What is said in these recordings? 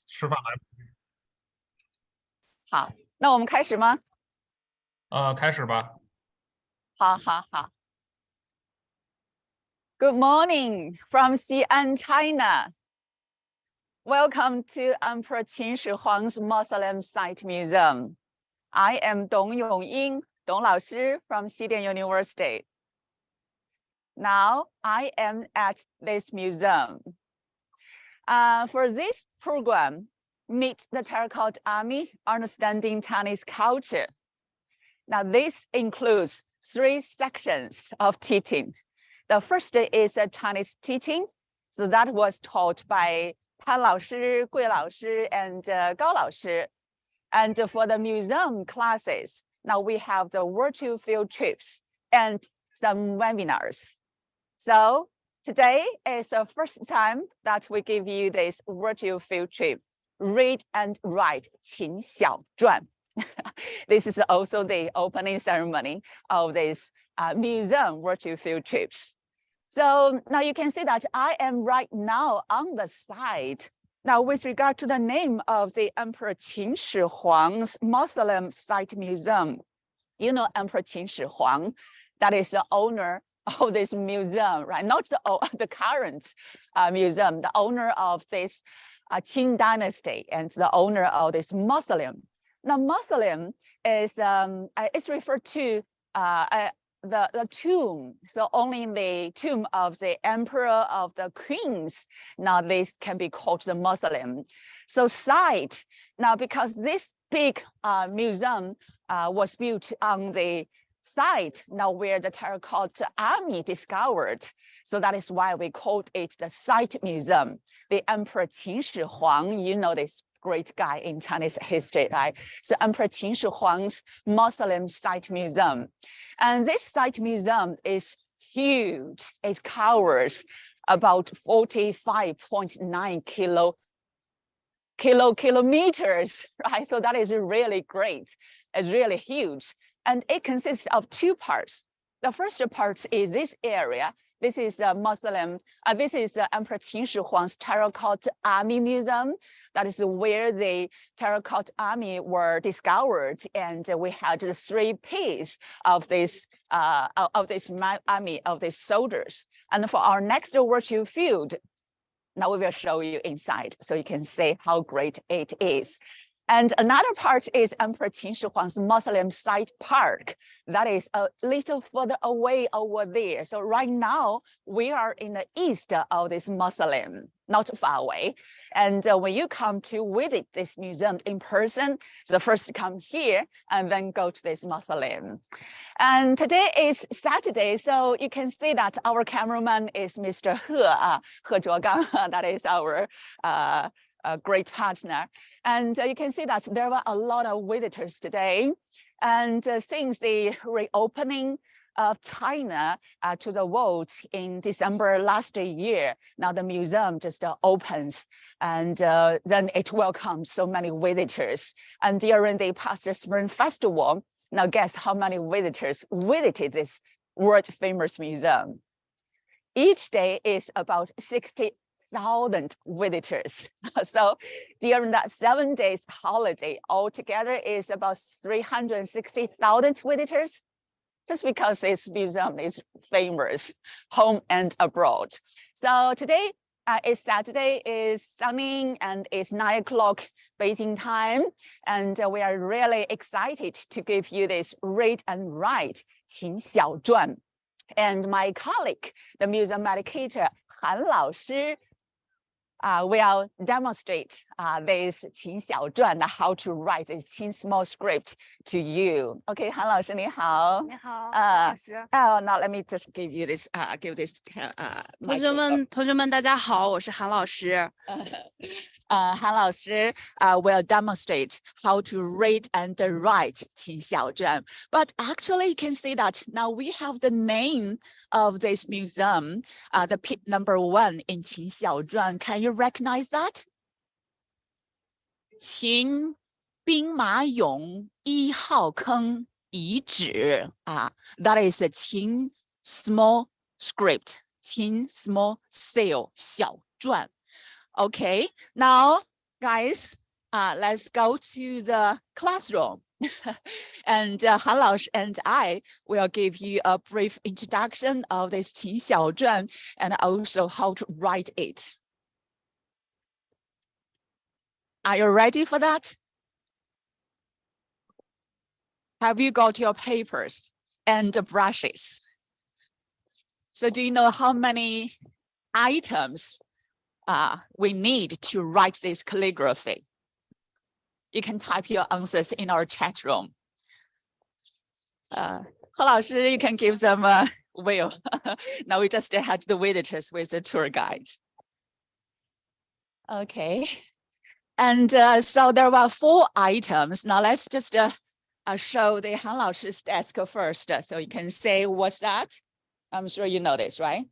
吃饭来。好，那我们开始吗？开始吧。好。Good morning from Xi'an, China. Welcome to Emperor Qin Shi Huang's Mausoleum Site Museum. I am Dong Yongying, Dong 老师 from Xidian University. Now I am at this museum. For this program, Meet the Terracotta Army, Understanding Chinese Culture. Now this includes 3 sections of teaching. The first is a Chinese teaching. So that was taught by Pan 老师, Gui 老师, and Gao 老师. And for the museum classes, now we have the virtual field trips and some webinars. So today is the first time that we give you this virtual field trip. Read and write 秦小篆. This is also the opening ceremony of this museum virtual field trips. So now you can see that I am right now on the site. Now with regard to the name of the Emperor Qin Shi Huang's Mausoleum Site Museum, you know Emperor Qin Shi Huang, that is the owner of this museum, right? Not the current museum, the owner of this Qin dynasty and the owner of this mausoleum. Now mausoleum is it's referred to the tomb, so only the tomb of the emperor, of the queens. Now this can be called the mausoleum. So site, now because this big museum was built on the site now where the Terracotta Army discovered. So that is why we called it the site museum. The Emperor Qin Shi Huang, you know this great guy in Chinese history, right? So Emperor Qin Shi Huang's Mausoleum Site Museum. And this site museum is huge. It covers about 45.9 kilometers, right? So that is really great. It's really huge. And it consists of 2 parts. The first part is this area. This is the mausoleum. This is the Emperor Qin Shi Huang's Terracotta Army Museum. That is where the Terracotta Army were discovered, and we had the 3 pieces of this army, of these soldiers. And for our next virtual field, now we will show you inside, so you can see how great it is. And another part is Emperor Qin Shi Huang's Mausoleum Site Park. That is a little further away over there. So right now, we are in the east of this mausoleum, not far away. And when you come to visit this museum in person, so first come here and then go to this mausoleum. And today is Saturday, so you can see that our cameraman is Mr. He Zhuogang. That is our a great partner. And you can see that there were a lot of visitors today. And since the reopening of China to the world in December last year, now the museum just opens, and then it welcomes so many visitors. And during the past Spring Festival, now guess how many visitors visited this world famous museum? Each day is about 60,000 visitors. So during that 7 days holiday, altogether is about 360,000 visitors, just because this museum is famous home and abroad. So today is Saturday, is sunny, and it's 9 o'clock Beijing time. And we are really excited to give you this read and write 秦小篆. And my colleague, the museum educator, Han 老师, will demonstrate this 秦小篆, how to write this Qin small script to you. Okay, Han 老师你好。你好，老师。Now let me just give you this, give this. 同学们，大家好，我是韩老师。Han 老师 will demonstrate how to read and write 秦小篆. But actually, you can see that now we have the name of this museum, the pit number 1 in 秦小篆. Can you recognize that? 秦兵马俑1号坑遗址 that is a Qin small script, Qin small seal 小篆. Okay, now guys, let's go to the classroom. And Han Laoshi and I will give you a brief introduction of this 秦小篆 and also how to write it. Are you ready for that? Have you got your papers and the brushes? So do you know how many items we need to write this calligraphy? You can type your answers in our chat room. 何老师, you can give them a wheel. Now we just had the visitors with the tour guide. Okay. And so there were 4 items. Now let's just show the Han Laoshi's desk first. So you can say, what's that? I'm sure you know this, right?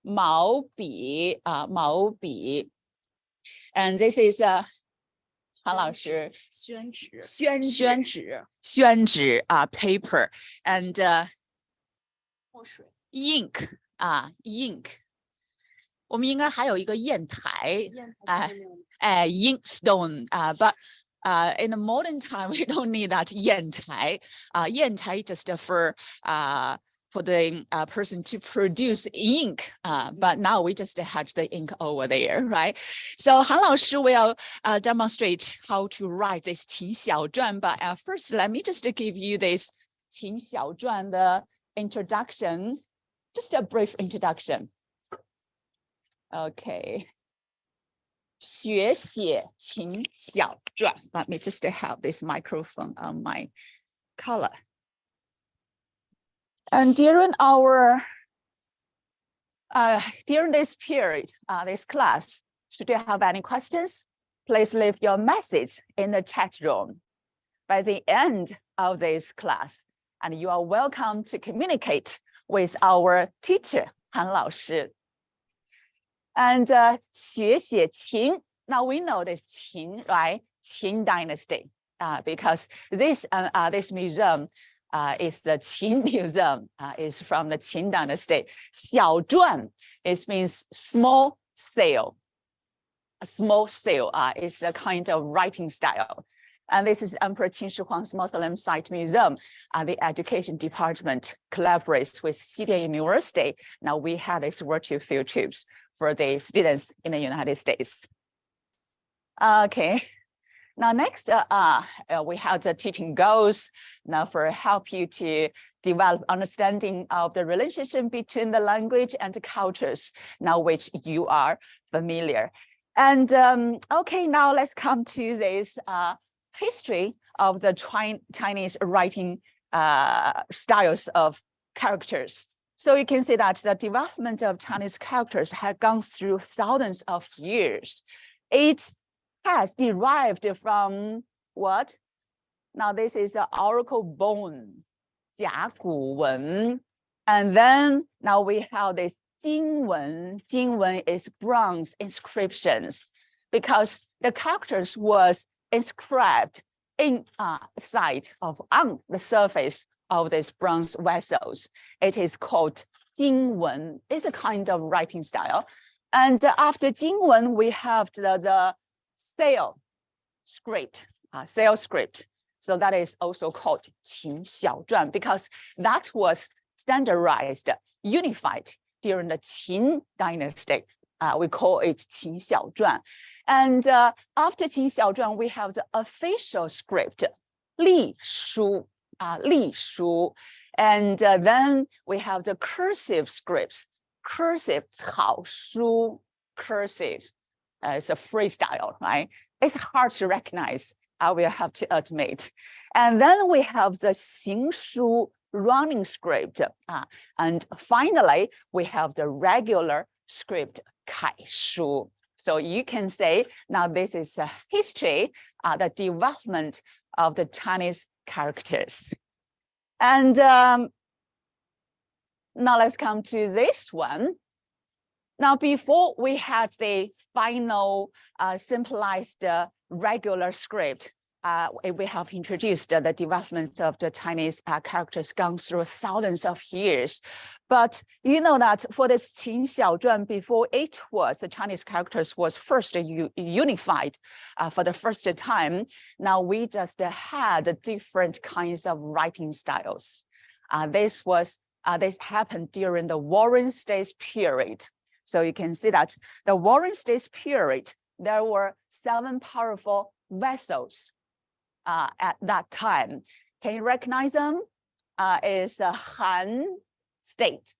毛笔, 毛笔. And this is 韩老师宣纸 paper and ink ink 我们应该还有一个砚台ink stone but in the modern time we don't need that 砚台砚台 just for the person to produce ink, but now we just had the ink over there, right? So Han Laoshi will demonstrate how to write this 秦小篆, but first let me just give you this 秦小篆 the introduction, just a brief introduction. Okay. 学写秦小篆. Let me just have this microphone on my collar. And during our during this period, this class, should you have any questions, please leave your message in the chat room by the end of this class, and you are welcome to communicate with our teacher Han Laoshi. And 学写秦, now we know this Qin, right? Qin dynasty, because this museum is the Qin Museum, is from the Qin dynasty. 小篆, it means small sail. A small sail is a kind of writing style. And this is Emperor Qin Shi Huang's Mausoleum Site Museum. The education department collaborates with Xidian University. Now we have these virtual field trips for the students in the United States. Okay. Now next, we have the teaching goals now for help you to develop understanding of the relationship between the language and the cultures, now which you are familiar. And okay, now let's come to this history of the Chinese writing styles of characters. So you can see that the development of Chinese characters had gone through thousands of years. It has derived from what? Now this is the oracle bone, 甲骨文. And then now we have this 金文. 金文 is bronze inscriptions because the characters was inscribed inside of on the surface of these bronze vessels. It is called 金文. It's a kind of writing style. And after 金文, we have the sail script, sail script. So that is also called 秦小篆because that was standardized, unified during the Qin dynasty. We call it 秦小篆. And after 秦小篆, we have the official script, 隶书, 隶书. And then we have the cursive scripts, cursive 草书, cursive. It's a freestyle, right? It's hard to recognize, I will have to admit. And then we have the 行书, running script. And finally, we have the regular script, 楷书. So you can say, now this is a history, the development of the Chinese characters. And now let's come to this one. Now, before we had the final simplified regular script, we have introduced the development of the Chinese characters gone through thousands of years. But you know that for this Qin Xiaozhuan, before it was, the Chinese characters was first unified for the first time. Now we just had different kinds of writing styles. This happened during the Warring States period. So you can see that the Warring States period, there were 7 powerful vessels at that time. Can you recognize them? Is Han state,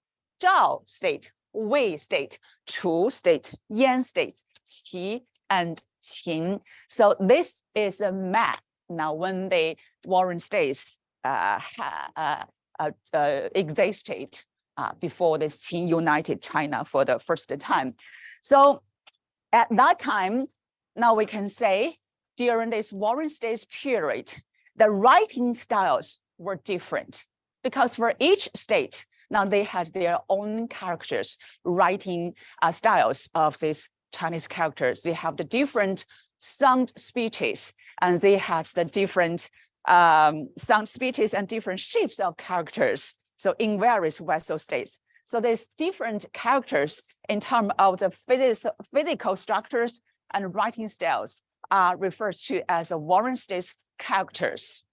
Zhao state, Wei state, Chu state, Yan state, Qi and Qin. So this is a map. Now, when the Warring States existed before this Qin united China for the first time. So at that time, now we can say during this Warring States period, the writing styles were different because for each state, now they had their own characters, writing styles of these Chinese characters. They have the different sound speeches, and they had the different sound speeches and different shapes of characters. So in various vessel states. So there's different characters in terms of the physical structures and writing styles are referred to as the Warring States characters.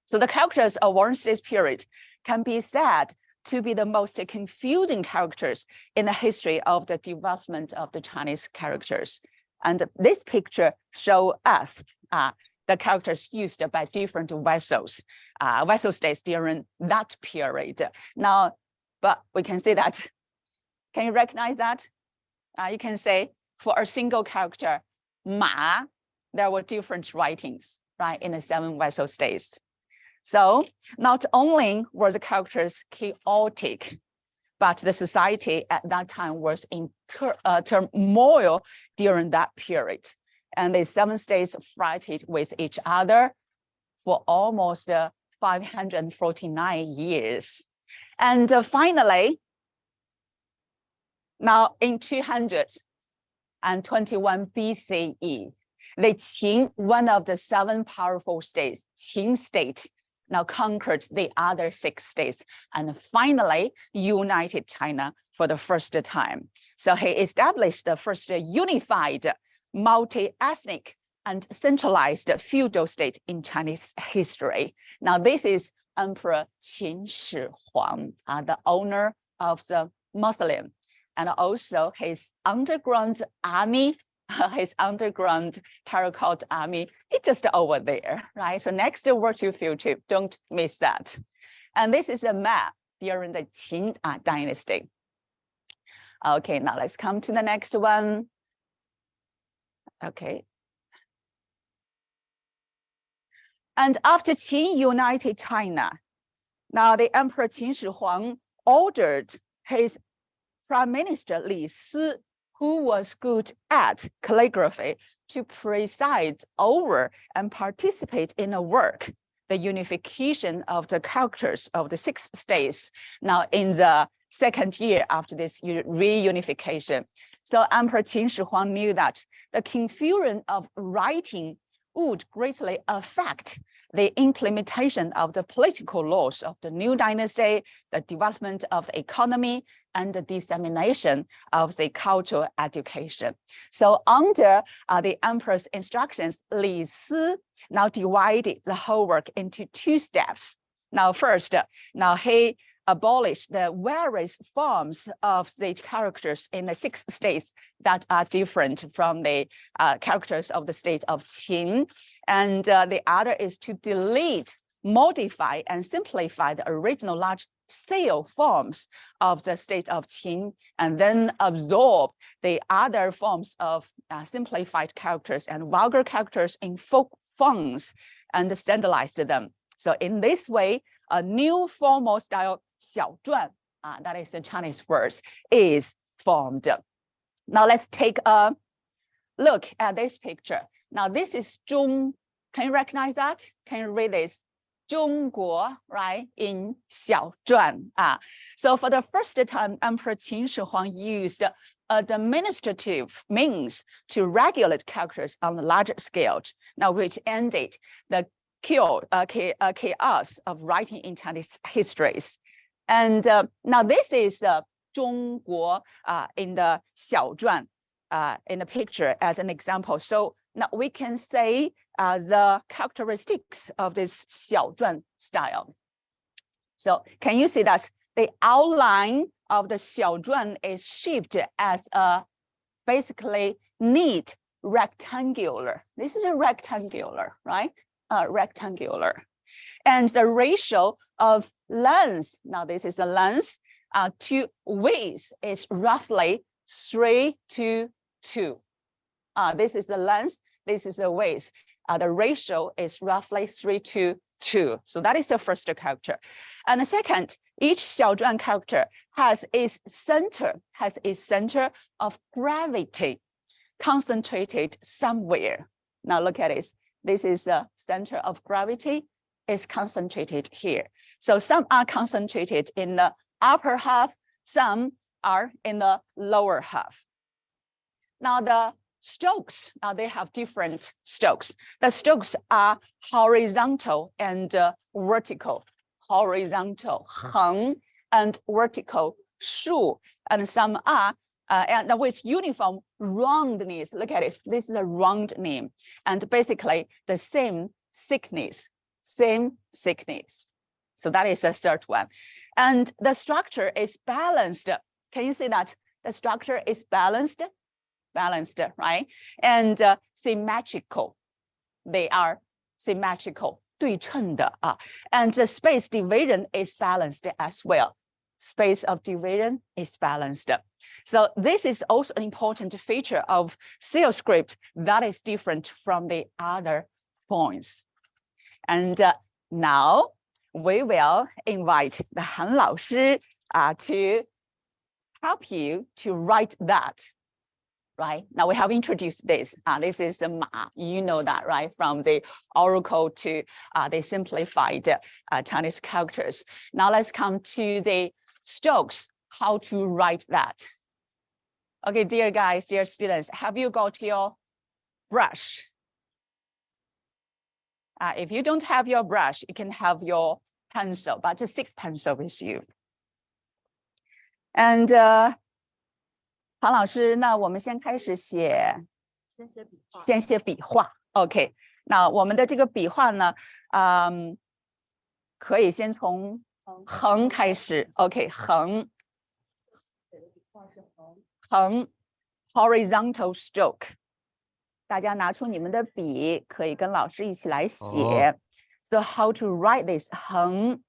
So the characters of Warring States period can be said to be the most confusing characters in the history of the development of the Chinese characters. And this picture shows us the characters used by different vessel states during that period. Now, but we can see that, can you recognize that? You can say for a single character, Ma, there were different writings, right, in the 7 vessel states. So not only were the characters chaotic, but the society at that time was in turmoil during that period. And the 7 states fought with each other for almost 549 years. And finally, now in 221 BCE, the Qin, one of the 7 powerful states, Qin state, now conquered the other 6 states and finally united China for the first time. So he established the first unified multi-ethnic and centralized feudal state in Chinese history. Now this is Emperor Qin Shi Huang, the owner of the Muslim, and also his underground army, his underground Terracotta army, it's just over there, right? So next word to future, don't miss that. And this is a map during the Qin dynasty. Okay, now let's come to the next one. Okay. And after Qin united China, now the Emperor Qin Shi Huang ordered his Prime Minister Li Si, who was good at calligraphy, to preside over and participate in a work, the unification of the characters of the 6 states, now in the 2nd year after this reunification. So Emperor Qin Shi Huang knew that the confusion of writing would greatly affect the implementation of the political laws of the new dynasty, the development of the economy, and the dissemination of the cultural education. So under the emperor's instructions, Li Si now divided the whole work into 2 steps. Now first, now he abolished the various forms of the characters in the 6 states that are different from the characters of the state of Qin. And the other is to delete, modify, and simplify the original large-scale forms of the state of Qin, and then absorb the other forms of simplified characters and vulgar characters in folk forms and standardized them. So in this way, a new formal style 小篆, that is the Chinese words, is formed. Now let's take a look at this picture. Now this is Zhong. Can you recognize that? Can you read this? 中国, right, in 小篆. So for the first time, Emperor Qin Shi Huang used administrative means to regulate characters on a larger scale, now which ended the chaos of writing in Chinese histories. And now this is 中国 in the 小篆 in the picture as an example. So now we can say the characteristics of this 小篆 style. So can you see that the outline of the 小篆is shaped as a basically neat rectangular. This is a rectangular, right? Rectangular. And the ratio of length, now this is the length, to width is roughly 3:2. This is the length, this is the width. The ratio is roughly 3:2. So that is the first character. And the second, each 小篆 character has its center of gravity concentrated somewhere. Now look at this. This is the center of gravity is concentrated here. So some are concentrated in the upper half, some are in the lower half. Now the strokes, now they have different strokes. The strokes are horizontal and vertical. Horizontal, 横, and vertical, 竖, and some are and with uniform roundness. Look at it. This is a round name, and basically the same thickness. So that is the third one. And the structure is balanced. Can you see that? The structure is balanced, right? And symmetrical. They are symmetrical, 对称的啊. And the space division is balanced as well. Space of division is balanced. So this is also an important feature of seal script that is different from the other fonts. And now we will invite the Han 老师 to help you to write that. Right now we have introduced this. This is the Ma. You know that, right? From the oracle to the simplified Chinese characters. Now let's come to the strokes. How to write that? Okay, dear guys, dear students, have you got your brush? If you don't have your brush, you can have your pencil, but just stick pencil with you. And 韩老师，那我们先开始写，先写笔画。OK， 那我们的这个笔画呢，可以先从横开始。OK， 横 horizontal stroke。大家拿出你们的笔，可以跟老师一起来写。So how to write this? 横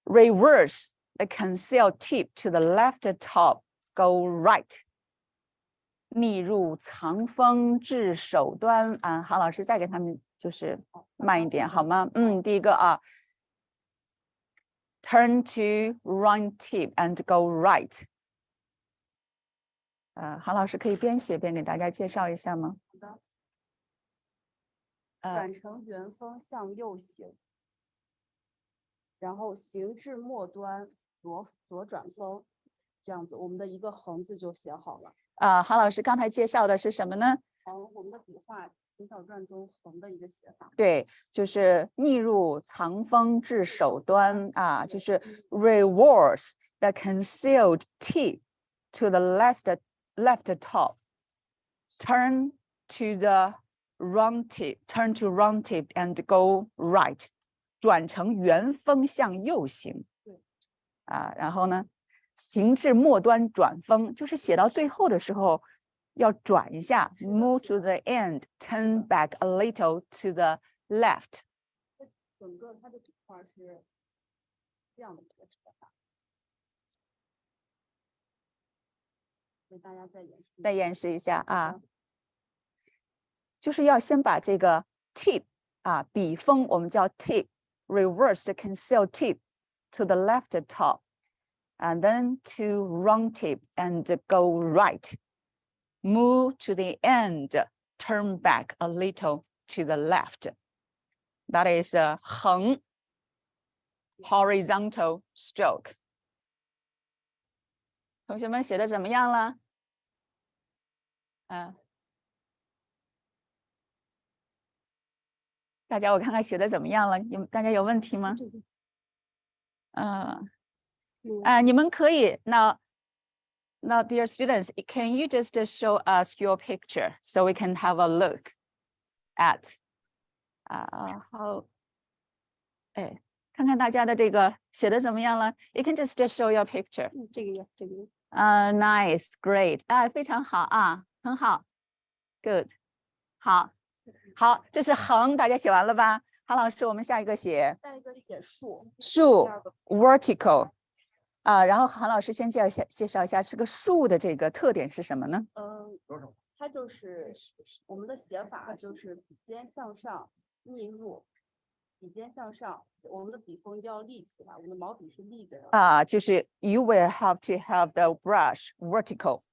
reverse the concealed tip to the left top. Go right. 逆入藏锋至手端。韩老师再给他们就是慢一点好吗？第一个turn to right tip and go right. 韩老师可以边写边给大家介绍一下吗？好的。转成圆锋向右行，然后行至末端左转锋。这样子，我们的一个横字就写好了。韩老师刚才介绍的是什么呢？我们的笔画秦小篆中横的一个写法。对，就是逆入藏锋至手端就是 reverse the concealed tip to the left top, turn to the wrong tip, and go right. 转成圆锋向右行。对。然后呢？行至末端转锋，就是写到最后的时候要转一下 ，move to the end, turn back a little to the left。整个它的笔画是这样的一个写法，给大家再演示一下就是要先把这个 tip 笔锋我们叫 tip, reverse the concealed tip to the left top. And then to wrong tip and go right. Move to the end, turn back a little to the left. That is a 横 horizontal stroke. 同学们写的怎么样了？大家我看看写的怎么样了？大家有问题吗？你们可以now, dear students, can you just show us your picture so we can have a look at how 看看大家的这个写的怎么样了 ？You can just show your picture. 这个Nice, great. 非常好啊，很好 ，good. 好，这是横，大家写完了吧？韩老师，我们下一个写树 vertical. 然后韩老师先介绍一下这个树的这个特点是什么呢？它就是我们的写法，就是笔尖向上逆入，笔尖向上，我们的笔锋一定要立起来，我们的毛笔是立着的。就是 you will have to have the brush vertical.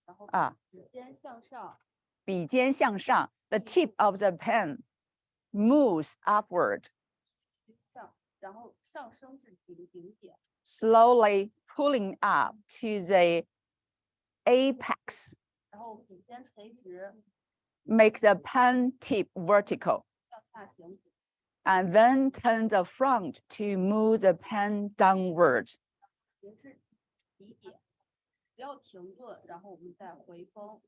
然后笔尖向上，笔尖向上 ，the tip of the pen moves upward. 然后上升至顶点。Slowly pulling up to the apex. 然后笔尖垂直 Make the pen tip vertical. 向下行笔。And then turn the front to move the pen downward. 行至底点，不要停顿，然后我们再回锋。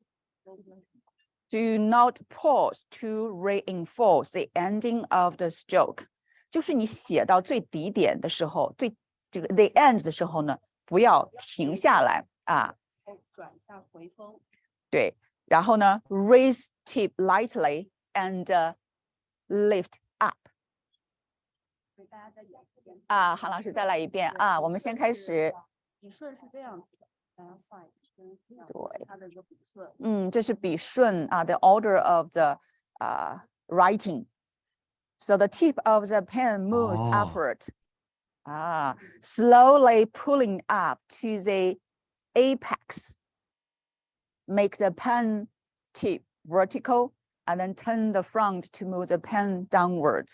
Do not pause to reinforce the ending of the stroke. 就是你写到最底点的时候，这个 the end 的时候呢，不要停下来啊。转一下回锋。对，然后呢 ，raise tip lightly and lift up. 给大家再演一遍。韩老师再来一遍啊。我们先开始。笔顺是这样子的，大家画一圈。对，它的一个笔顺。这是笔顺啊 ，the order of the writing. So the tip of the pen moves upward. Slowly pulling up to the apex. Make the pen tip vertical and then turn the front to move the pen downward.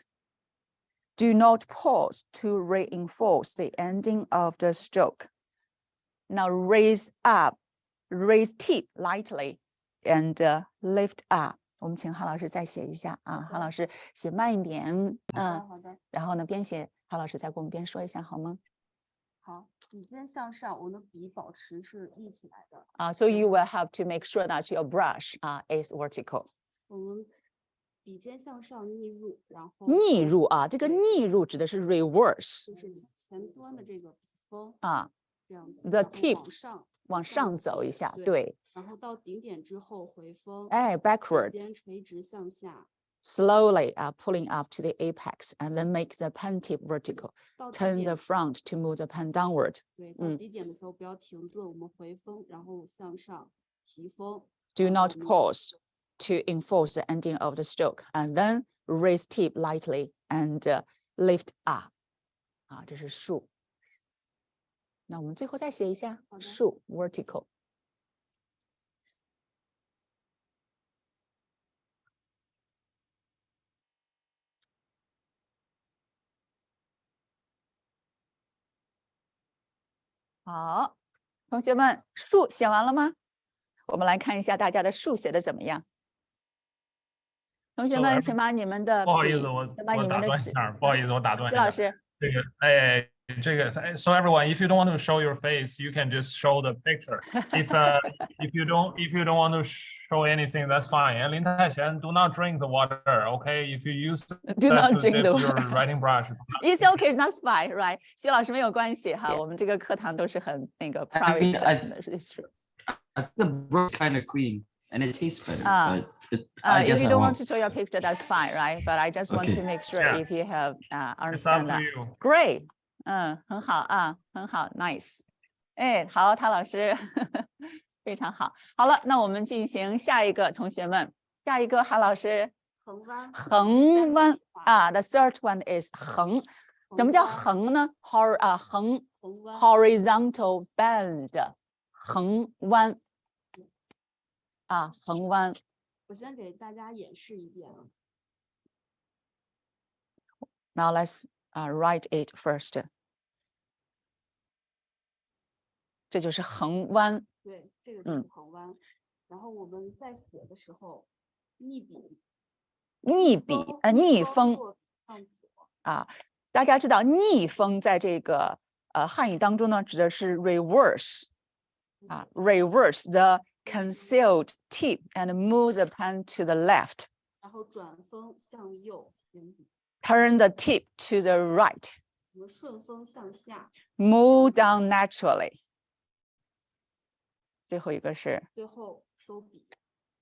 Do not pause to reinforce the ending of the stroke. Now raise tip lightly and lift up. 我们请韩老师再写一下啊，韩老师写慢一点，好的。然后呢边写，韩老师再给我们边说一下好吗？好，笔尖向上，我们的笔保持是立起来的。So you will have to make sure that your brush is vertical. 我们笔尖向上逆入，然后逆入这个逆入指的是 reverse， 就是前端的这个笔锋这样子。 The tip 往上上走一下，对。然后到顶点之后回锋，backward. 笔尖垂直向下。Slowly pulling up to the apex and then make the pen tip vertical. Turn the front to move the pen downward. 对，到底点的时候不要停顿，我们回锋，然后向上提锋。Do not pause to enforce the ending of the stroke, and then raise tip lightly and lift up. 这是树。那我们最后再写一下树 vertical. 好，同学们，树写完了吗？我们来看一下大家的树写的怎么样。同学们，请把你们的不好意思，我打断一下，不好意思，我打断一下。老师，这个，so everyone, if you don't want to show your face, you can just show the picture. If you don't want to show anything, that's fine. 林太贤 do not drink the water, okay? If you use do not drink the your writing brush, it's okay, that's fine, right? 徐老师没有关系哈，我们这个课堂都是很那个 private 的，是。The brush kind of clean and it tastes better. But I guess if you don't want to show your picture, that's fine, right? But I just want to make sure if you have understand that. Great. 很好啊，很好 ，nice。好，陶老师非常好。好了，那我们进行下一个，同学们，下一个韩老师。横弯。横弯the third one is 横。什么叫横呢？横 horizontal bend， 横弯。横弯。我先给大家演示一遍。Now let's write it first. 这就是横弯。对，这个就是横弯。然后我们在写的时候，逆风落笔向左啊，大家知道逆风在这个汉语当中呢，指的是 reverse 啊 ，reverse the concealed tip and move the pen to the left。然后转锋向右行笔。Turn the tip to the right。我们顺风向下。Move down naturally。最后一个是最后收笔。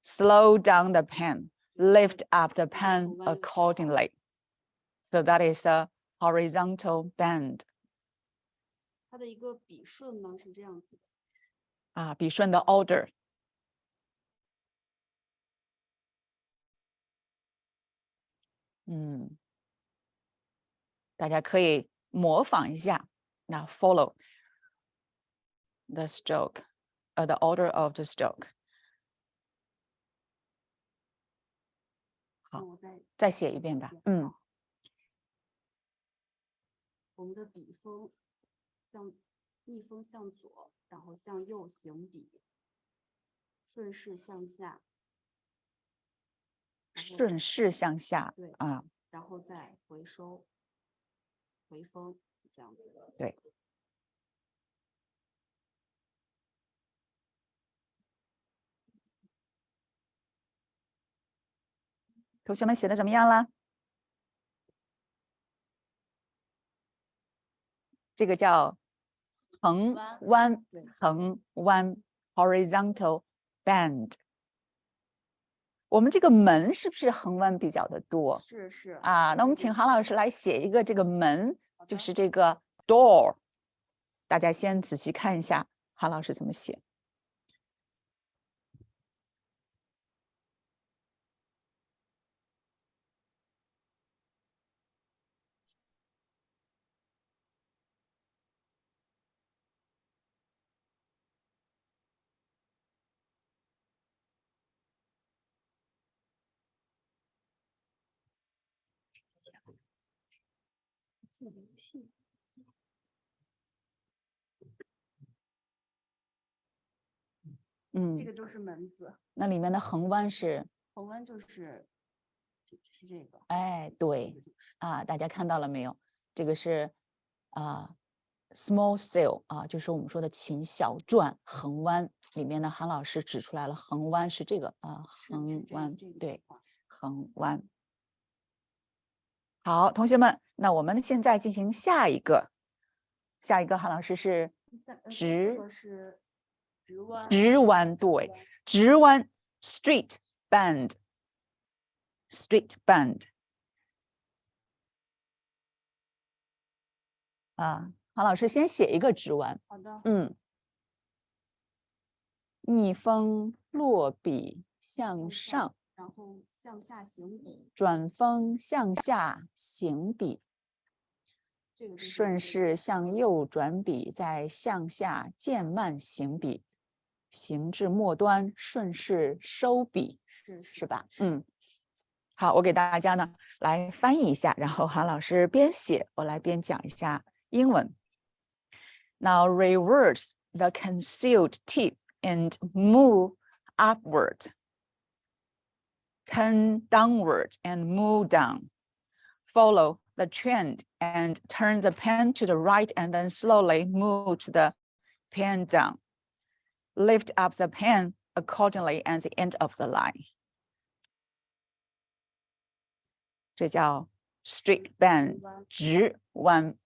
Slow down the pen. Lift up the pen accordingly. So that is a horizontal bend. 它的一个笔顺呢是这样子的。啊，笔顺的 order。大家可以模仿一下。那 follow the stroke, the order of the stroke. 好，再写一遍吧。我们的笔锋逆风向左，然后向右行笔，顺势向下。顺势向下。对啊，然后再回收，回锋，这样子。对。同学们写的怎么样了？这个叫横弯，横弯 ，horizontal bend。我们这个门是不是横弯比较的多？是啊，那我们请韩老师来写一个这个门，就是这个 door。大家先仔细看一下韩老师怎么写。这个就是门字。那里面的横弯是？横弯就是这个。哎，对，啊，大家看到了没有？这个是small sail 啊，就是我们说的秦小篆横弯里面呢，韩老师指出来了，横弯是这个啊，横弯，对，横弯。好，同学们，那我们现在进行下一个，韩老师是直弯，对，直弯 street bend。啊，韩老师先写一个直弯。好的。逆风落笔向上，然后向下行笔。转锋向下行笔。顺势向右转笔，再向下渐慢行笔，行至末端顺势收笔，是吧？好，我给大家呢来翻译一下，然后韩老师边写，我来边讲一下英文。Now reverse the concealed tip and move upward. Turn downward and move down. Follow the trend and turn the pen to the right and then slowly move the pen down. Lift up the pen accordingly at the end of the line. 这叫 straight bend 直弯。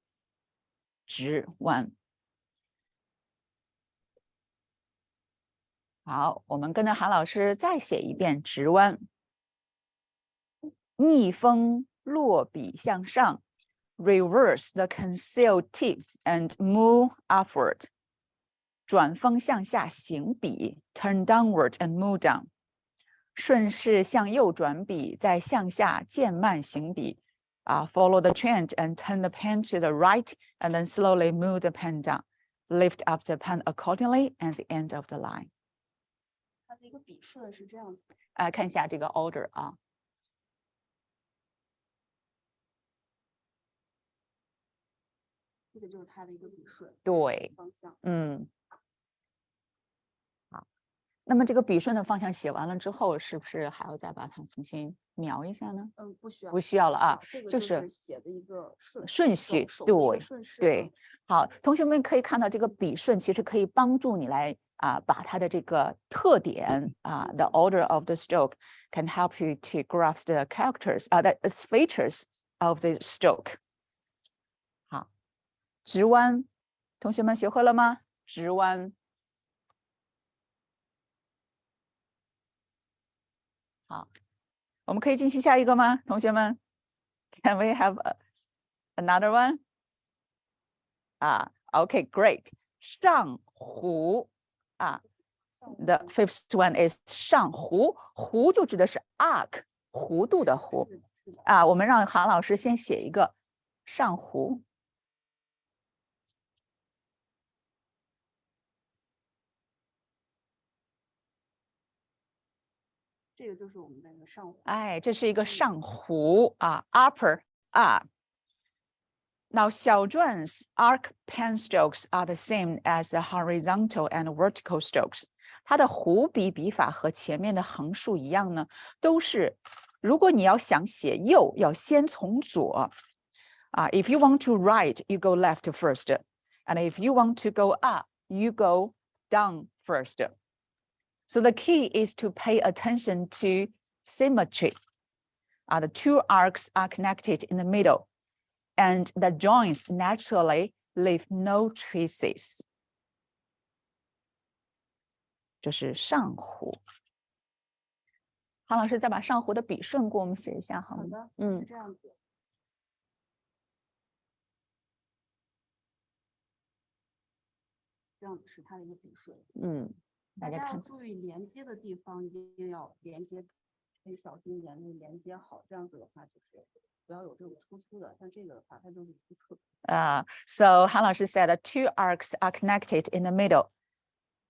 好，我们跟着韩老师再写一遍直弯。逆风落笔向上 ，reverse the concealed tip and move upward。转锋向下行笔 ，turn downward and move down。顺势向右转笔，再向下渐慢行笔。Follow the trend and turn the pen to the right, and then slowly move the pen down. Lift up the pen accordingly at the end of the line. 它的一个笔顺是这样子。看一下这个 order 啊。这个就是它的一个笔顺。对，方向。那么这个笔顺的方向写完了之后，是不是还要再把它重新描一下呢？不需要，不需要了啊，这个就是写的一个顺序，手的一个对顺势对。好，同学们可以看到这个笔顺其实可以帮助你来把它的这个特点the order of the stroke can help you to grasp the characters the features of the stroke。好，直弯，同学们学会了吗？直弯。好，我们可以进行下一个吗？同学们 ，Can we have another one？ Okay, great。上弧the fifth one is 上弧，弧就指的是 arc， 弧度的弧我们让韩老师先写一个上弧。这个就是我们的一个上弧。哎，这是一个上弧upper arc。Now, 小篆 arc pen strokes are the same as the horizontal and vertical strokes. 它的弧笔笔法和前面的横竖一样呢，都是如果你要想写右，要先从左If you want to write, you go left first, and if you want to go up, you go down first. So the key is to pay attention to symmetry. The two arcs are connected in the middle, and the joints naturally leave no traces. 这是上弧。韩老师再把上弧的笔顺给我们写一下，好吗？好的，是这样子。这样子是它的一个笔顺。大家要注意连接的地方一定要连接，可以小心连接好，这样子的话就是不要有这种突出的，像这个的话它就是突出。So 韩老师 said that two arcs are connected in the middle,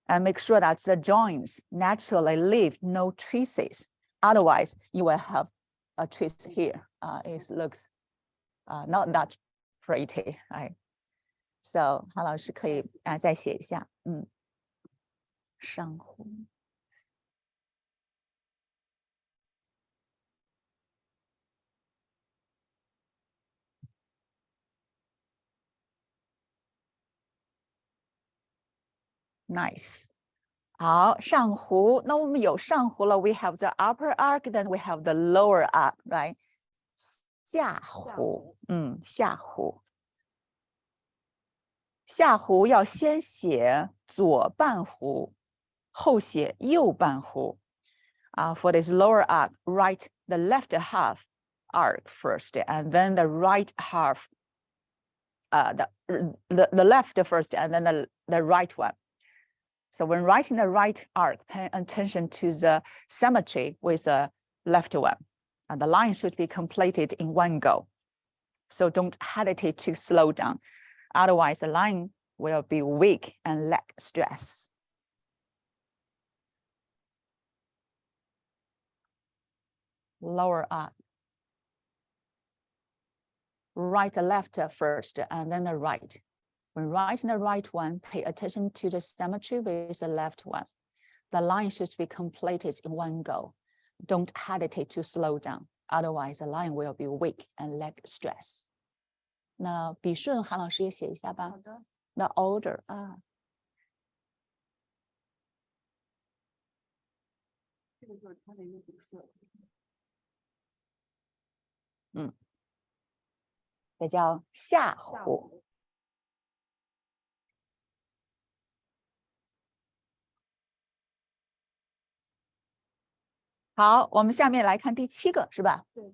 and make sure that the joints naturally leave no traces. Otherwise, you will have a trace here. It looks not that pretty. So 韩老师可以再写一下，上弧。Nice. 好，上弧。那我们有上弧了 ，we have the upper arc, then we have the lower arc, right? 下弧，下弧。下弧要先写左半弧，后写右半弧。For this lower arc, write the left half arc first, and then the right half. The left first, and then the right one. So when writing the right arc, pay attention to the symmetry with the left one. And the line should be completed in one go. So don't hesitate to slow down. Otherwise, the line will be weak and lack stress. Lower arc. Write the left first, and then the right. When writing the right one, pay attention to the symmetry with the left one. The line should be completed in one go. Don't hesitate to slow down. Otherwise, the line will be weak and lack stress. 那笔顺韩老师也写一下吧。好的。The order 这个就是它的一个笔顺。这叫下弧。好，我们下面来看第7个，是吧？对。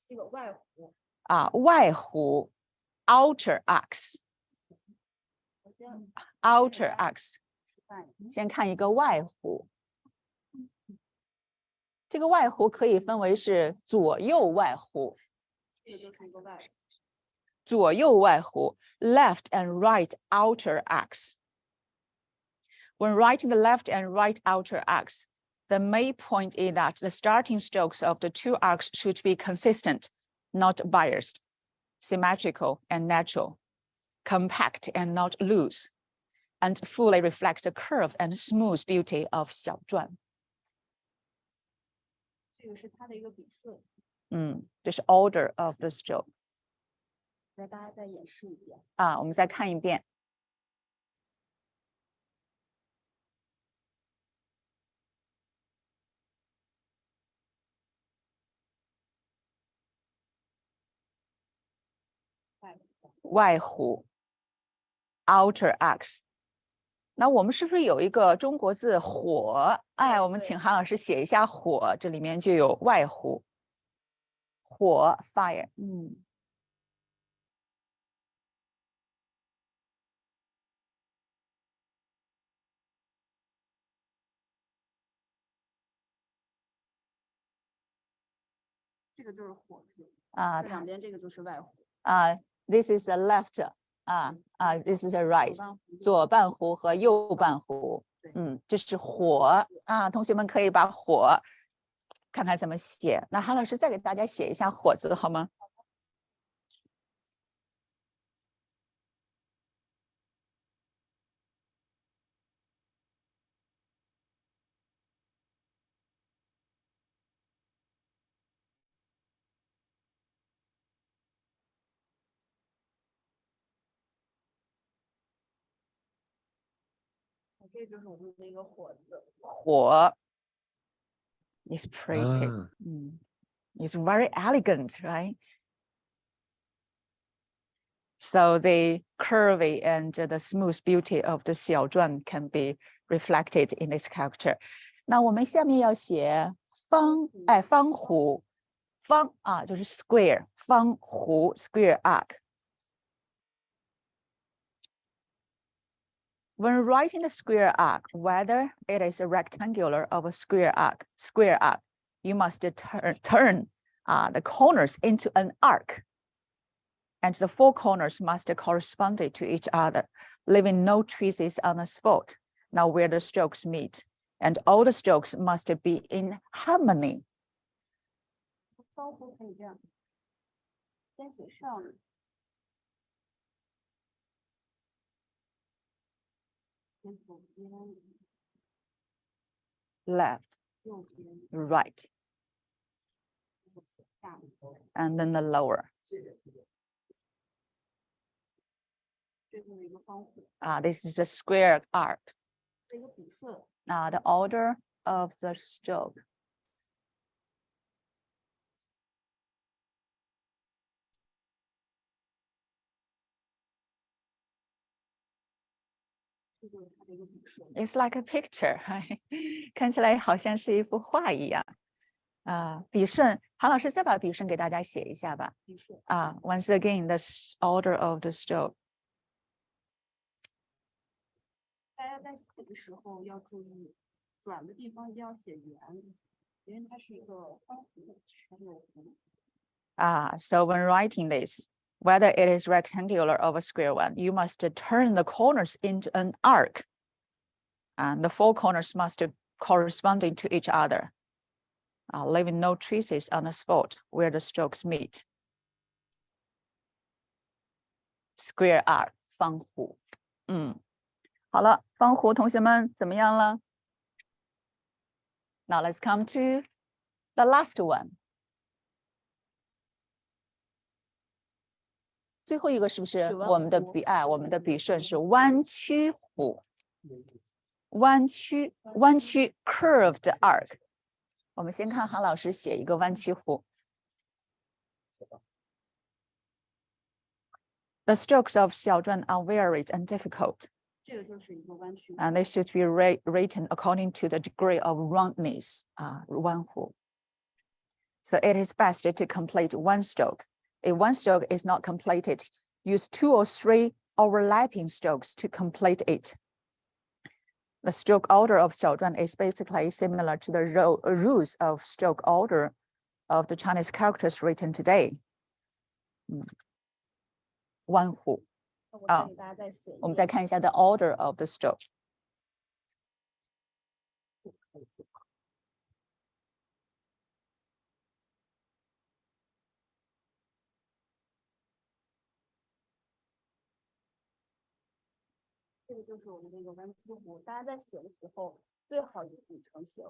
第7个外弧。外弧 outer arcs。outer arcs。先看一个外弧。这个外弧可以分为是左右外弧。这个就是一个外弧。左右外弧 left and right outer arcs. When writing the left and right outer arcs, the main point is that the starting strokes of the two arcs should be consistent, not biased, symmetrical and natural, compact and not loose. and fully reflect the curve and smooth beauty of 小篆。这个是它的一个笔顺。这是 order of the stroke。来，大家再演示一遍。我们再看一遍。外弧 outer arcs。那我们是不是有一个中国字火？我们请韩老师写一下火，这里面就有外弧。火 fire，这个就是火字这两边这个就是外弧。This is the left， this is the right， 左半弧和右半弧。这是火同学们可以把火看看怎么写。那韩老师再给大家写一下火字好吗？这就是我们的一个火字。火 is pretty，it's very elegant, right? So the curvy and the smooth beauty of the 小篆 can be reflected in this character. 那我们下面要写方弧，方就是 square， 方弧 square arc。When writing the square arc, whether it is a rectangular or a square arc, you must turn the corners into an arc, and the four corners must correspond to each other, leaving no traces on the spot now where the strokes meet, and all the strokes must be in harmony. 方弧可以这样，先写上。Left, right, and then the lower. This is a square arc. The order of the stroke. It's like a picture， 看起来好像是一幅画一样。笔顺，韩老师再把笔顺给大家写一下吧。Once again, the order of the stroke. 大家在写的时候要注意，转的地方一定要写圆，因为它是一个方弧，它是有弧。So when writing this, whether it is rectangular or a square one, you must turn the corners into an arc. And the four corners must correspond to each other, leaving no traces on the spot where the strokes meet. Square arc, 方弧。好了，方弧同学们怎么样了？ Now let's come to the last one. 最后一个是不是我们的笔顺是弯曲弧？弯曲 curved arc。我们先看韩老师写一个弯曲弧。The strokes of 小篆 are varied and difficult. 这个就是一个弯曲。And they should be written according to the degree of roundness. 弯弧。So it is best to complete one stroke. If one stroke is not completed, use 2 or 3 overlapping strokes to complete it. The stroke order of 小篆 is basically similar to the rules of stroke order of the Chinese characters written today. 弯弧。我们再看一下 the order of the stroke. 这个就是我们这个文字符，大家在写的时候最好以笔成型。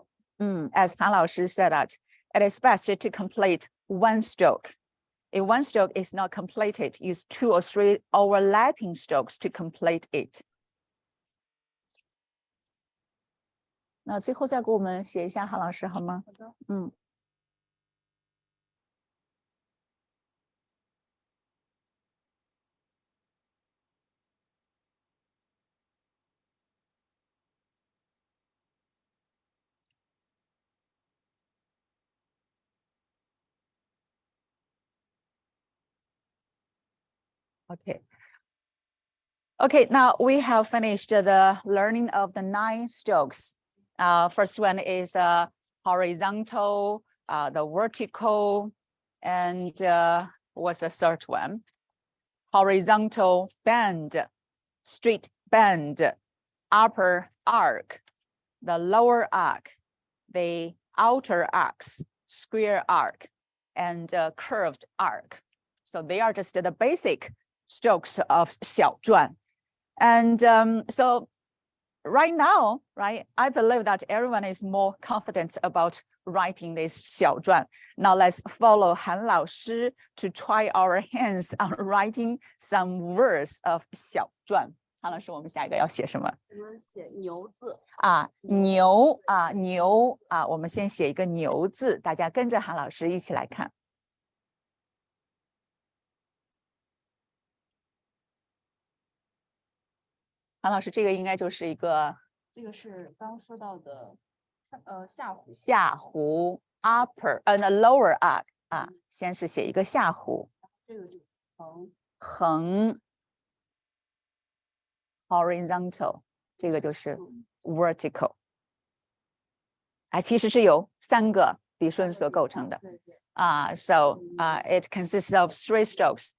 As Han 老师 said that, it is best to complete one stroke. If one stroke is not completed, use 2 or 3 overlapping strokes to complete it. 那最后再给我们写一下，韩老师好吗？好的。Okay, now we have finished the learning of the 9 strokes. First one is horizontal, the vertical, and what's the third one? Horizontal bend, straight bend, upper arc, the lower arc, the outer arcs, square arc, and curved arc. So they are just the basic strokes of 小篆. And so right now, right, I believe that everyone is more confident about writing this 小篆. Now let's follow 韩老师 to try our hands on writing some words of 小篆. 韩老师，我们下一个要写什么？我们写牛字。牛我们先写一个牛字，大家跟着韩老师一起来看。韩老师，这个应该就是一个，这个是刚说到的，下弧。下弧 upper lower arc 先是写一个下弧。这个是横 horizontal， 这个就是 vertical。其实是由3个笔顺所构成的。So it consists of 3 strokes。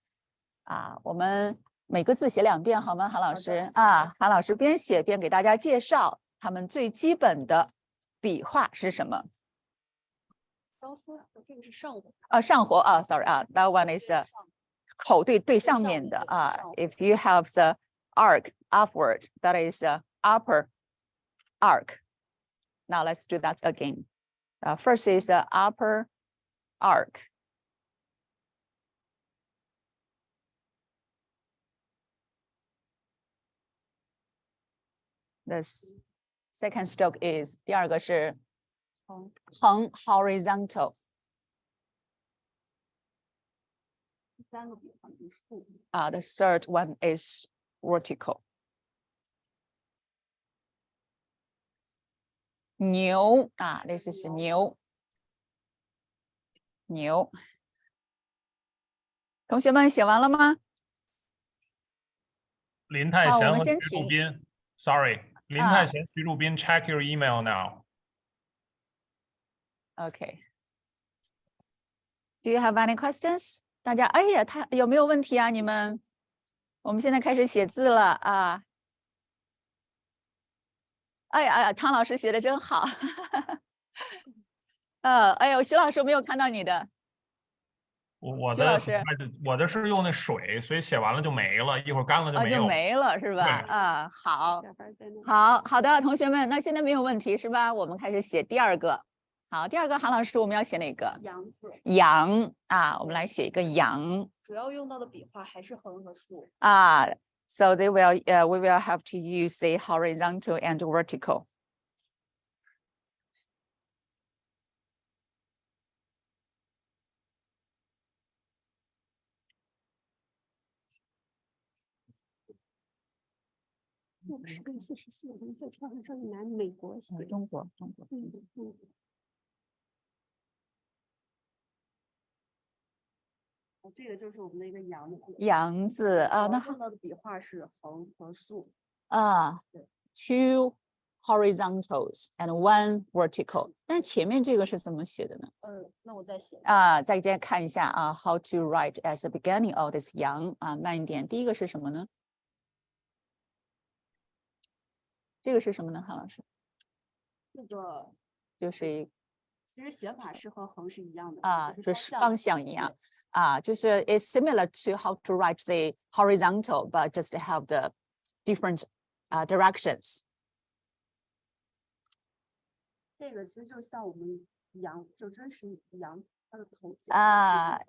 我们每个字写2遍好吗，韩老师？韩老师边写边给大家介绍他们最基本的笔画是什么。刚说的这个是上弧。上弧sorry that one is 口对上面的If you have the arc upward, that is upper arc. Now let's do that again. First is upper arc. The second stroke is 第二个是横 horizontal. 第3个笔画是竖。The third one is vertical. 牛this is 牛。同学们写完了吗？林太贤和徐祝斌 ，Sorry， 林太贤、徐祝斌 ，check your email now. Okay. Do you have any questions? 大家，哎呀，他有没有问题啊？你们，我们现在开始写字了哎呀，汤老师写的真好。哎呦，徐老师没有看到你的。我的是用那水，所以写完了就没了，一会儿干了就没有。就没了是吧？好的，同学们，那现在没有问题是吧？我们开始写第2个。好，第2个韩老师我们要写哪个？羊字。羊我们来写一个羊。主要用到的笔画还是横和竖。So we will have to use the horizontal and vertical.跟44跟44上拿美国写。中国。这个就是我们的一个羊字。羊字那用到的笔画是横和竖。2 horizontals and 1 vertical. 但是前面这个是怎么写的呢？那我再写。再给大家看一下how to write at the beginning of this 羊慢一点。第一个是什么呢？这个是什么呢，韩老师？这个就是其实写法是和横是一样的就是方向一样就是 it's similar to how to write the horizontal, but just have the different directions. 这个其实就像我们羊，就真实羊它的头。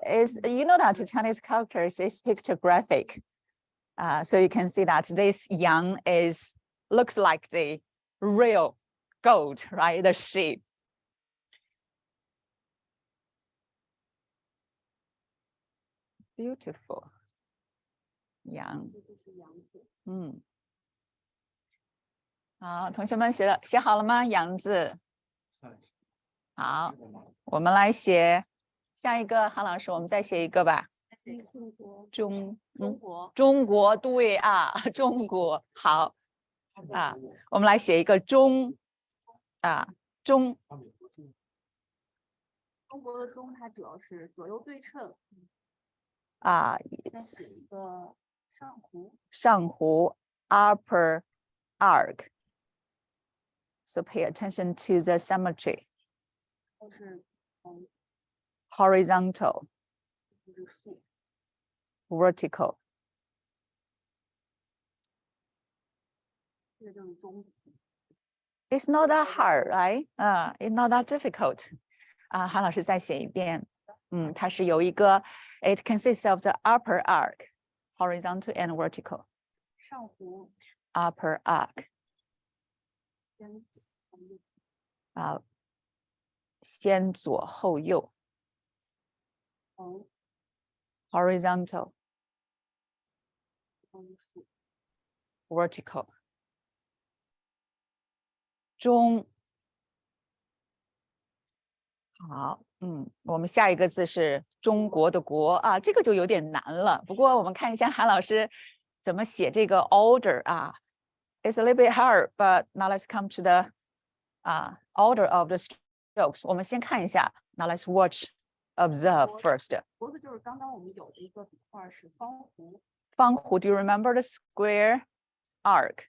Is you know that Chinese characters is pictographic. So you can see that this yang looks like the real goat, right? The sheep. Beautiful. Yang. 好，同学们写好了吗？羊字。好，我们来写下一个，韩老师，我们再写一个吧。中国，对啊，中国好啊，我们来写一个中。中国的中，它主要是左右对称。先写一个上弧。上弧 upper arc. So pay attention to the symmetry. Horizontal. Vertical. It's not that hard, right? It's not that difficult. 韩老师再写一遍。它是有一个 it consists of the upper arc, horizontal and vertical. 上弧 upper arc. 先左后右。horizontal. vertical. 中。好，我们下一个字是中国的国啊，这个就有点难了。不过我们看一下韩老师怎么写这个 order 啊。It's a little bit hard, but now let's come to the order of the strokes. 我们先看一下。Now let's watch, observe first. 国字就是刚刚我们有的一个笔画是方弧。方弧 ，Do you remember the square arc?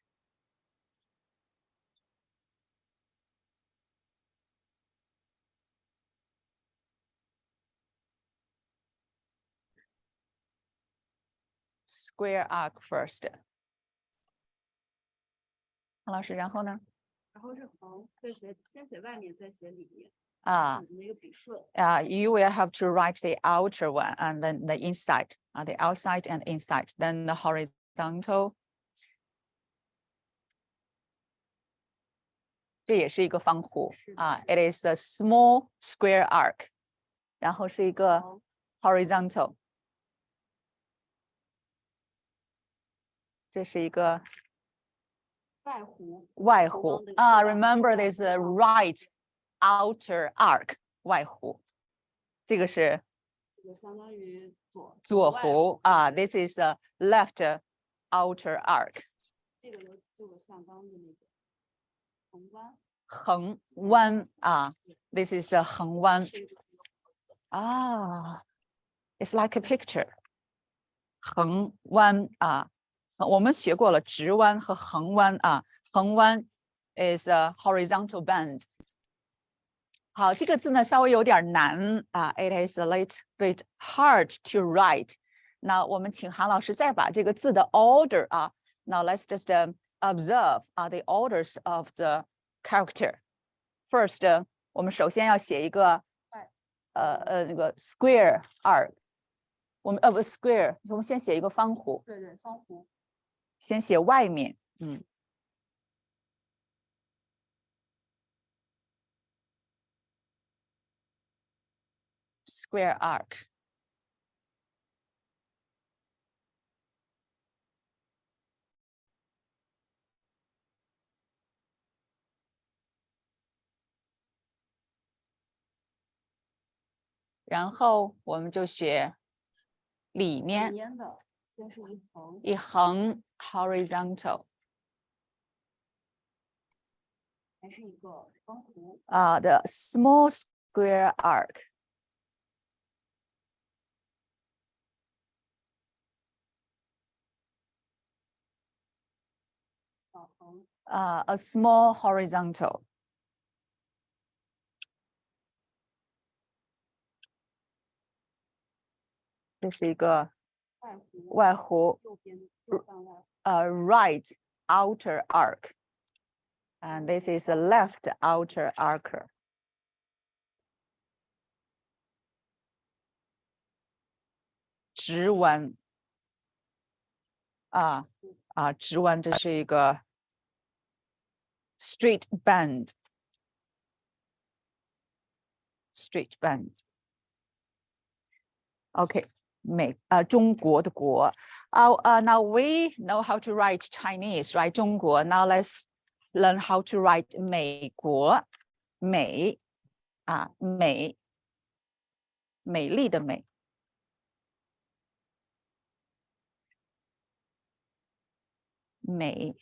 Square arc first. 韩老师，然后呢？然后是横，先写外面，再写里面。那个笔顺。You will have to write the outer one and then the inside, the outside and inside, then the horizontal. 这也是一个方弧It is a small square arc. 然后是一个 horizontal. 这是一个外弧Remember this right outer arc 外弧，这个是相当于左弧This is a left outer arc 这个就是上纲的那个横弯This is a 横弯It's like a picture 横弯我们学过了直弯和横弯横弯 is a horizontal bend 好，这个字呢稍微有点难It is a little bit hard to write 那我们请韩老师再把这个字的 order Now let's just observe the orders of the character First 我们首先要写一个那个 square arc 我们不 square 我们先写一个方弧对方弧先写外面square arc 然后我们就学里面的先是一横 horizontal 还是一个方弧the small square arc 小横a small horizontal 这是一个外弧右边右半外right outer arc. And this is the left outer arc. 直弯直弯，这是一个 straight bend. Straight bend. Okay. 中国的国。Now we know how to write Chinese, right? 中国。Now let's learn how to write 美国。美丽的美。美。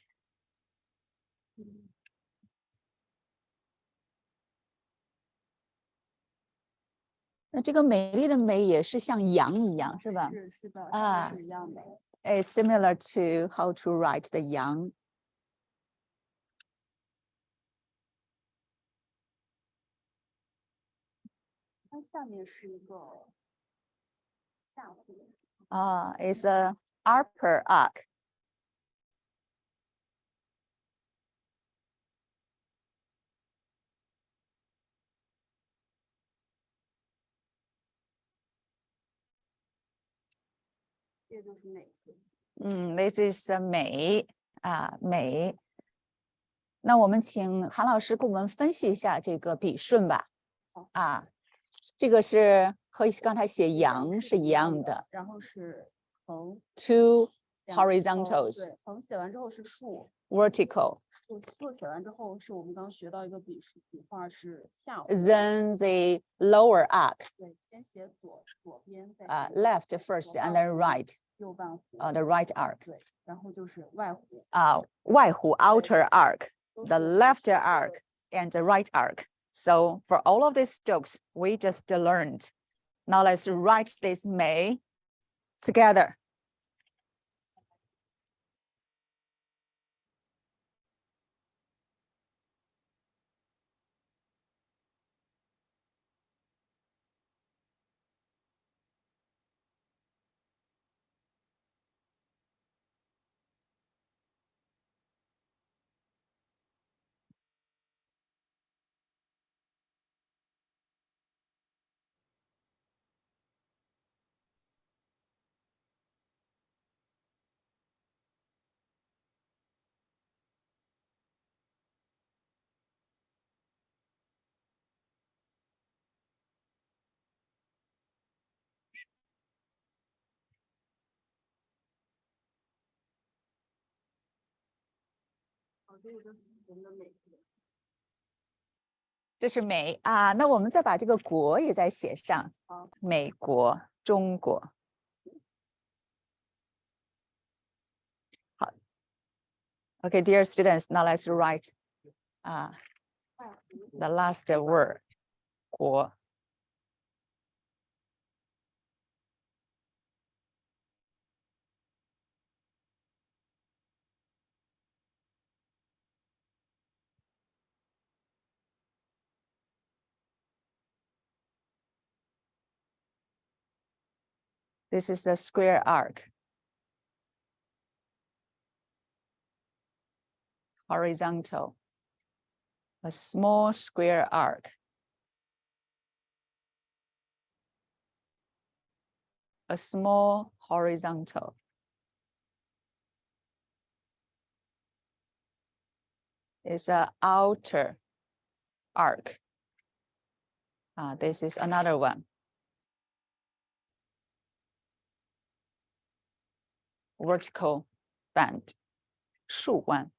那这个美丽的美也是像羊一样，是吧？是的，是一样的。It's similar to how to write the 羊。它下面是一个下弧。It's a upper arc. This is 美美。那我们请韩老师给我们分析一下这个笔顺吧。这个是和刚才写羊是一样的。然后是横 ，two horizontals。对，横写完之后是竖 ，vertical。竖写完之后是我们刚学到一个笔画是下弧。Then the lower arc. 对，先写左边，再left first and then right. 右半弧。the right arc. 对，然后就是外弧。外弧 outer arc, the left arc and the right arc. So for all of these strokes, we just learned. Now let's write this 美 together.这是美啊，那我们再把这个国也再写上。美国、中国。好 ，Okay, dear students, now let's write the last word 国。This is a square arc. Horizontal. A small square arc. A small horizontal. It's an outer arc. This is another one. Vertical bend. 竖弯。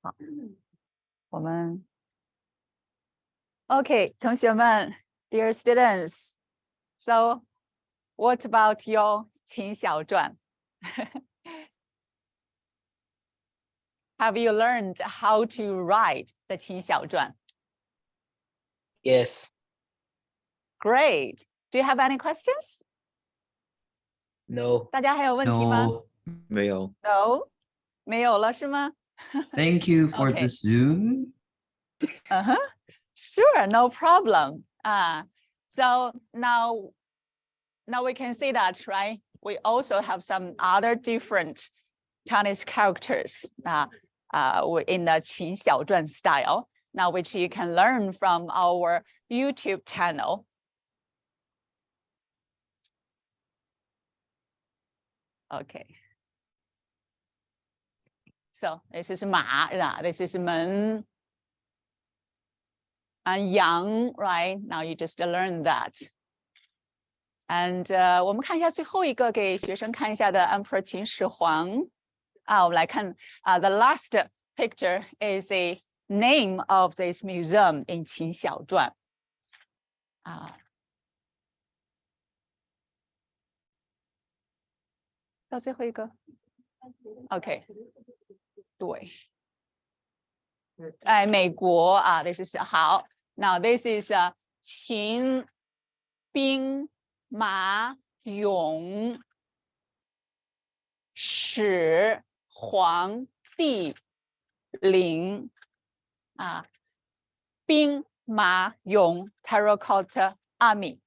好，我们 OK， 同学们 ，Dear students, so what about your 秦小篆？Have you learned how to write the 秦小篆？ Yes. Great. Do you have any questions? No. 大家还有问题吗 No, 没有。 ？No， 没有了是吗？ thank you for Okay. the Zoom. Sure, no problem. So now we can see that, right? We also have some other different Chinese characters in the 秦小篆 style, now which you can learn from our YouTube channel. Okay. So this is 马, this is 门, and 羊, right? Now you just learn that. And 我们看一下最后一个给学生看一下的 Emperor 秦始皇。我们来看the last picture is a name of this museum in 秦小篆。到最后一个 ，OK， 对，美国this is 好。Now this is 秦兵马俑始皇帝陵兵马俑 Terracotta army.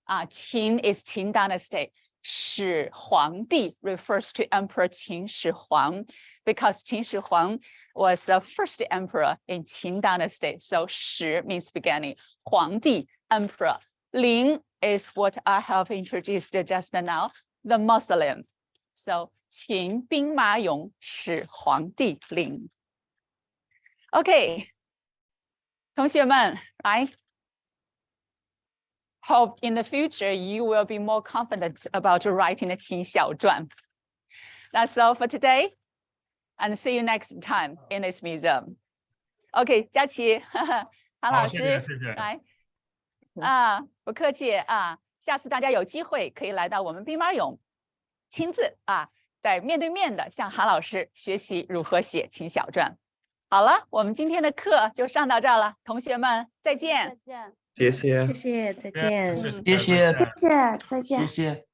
Qin is Qin dynasty. 始皇帝 refers to Emperor 秦始皇 because 秦始皇 was the first emperor in Qin dynasty. So 始 means beginning. 皇帝 emperor. 陵 is what I have introduced just now, the mausoleum. So 秦兵马俑始皇帝陵. Okay, 同学们 right? Hope in the future you will be more confident about writing the 秦小篆. That's all for today, and see you next time in this museum. Okay, 佳琪，韩老师，来，不客气下次大家有机会可以来到我们兵马俑，亲自在面对面的向韩老师学习如何写秦小篆。好了，我们今天的课就上到这儿了，同学们再见。再见。谢谢，谢谢，再见。谢谢，再见。谢谢。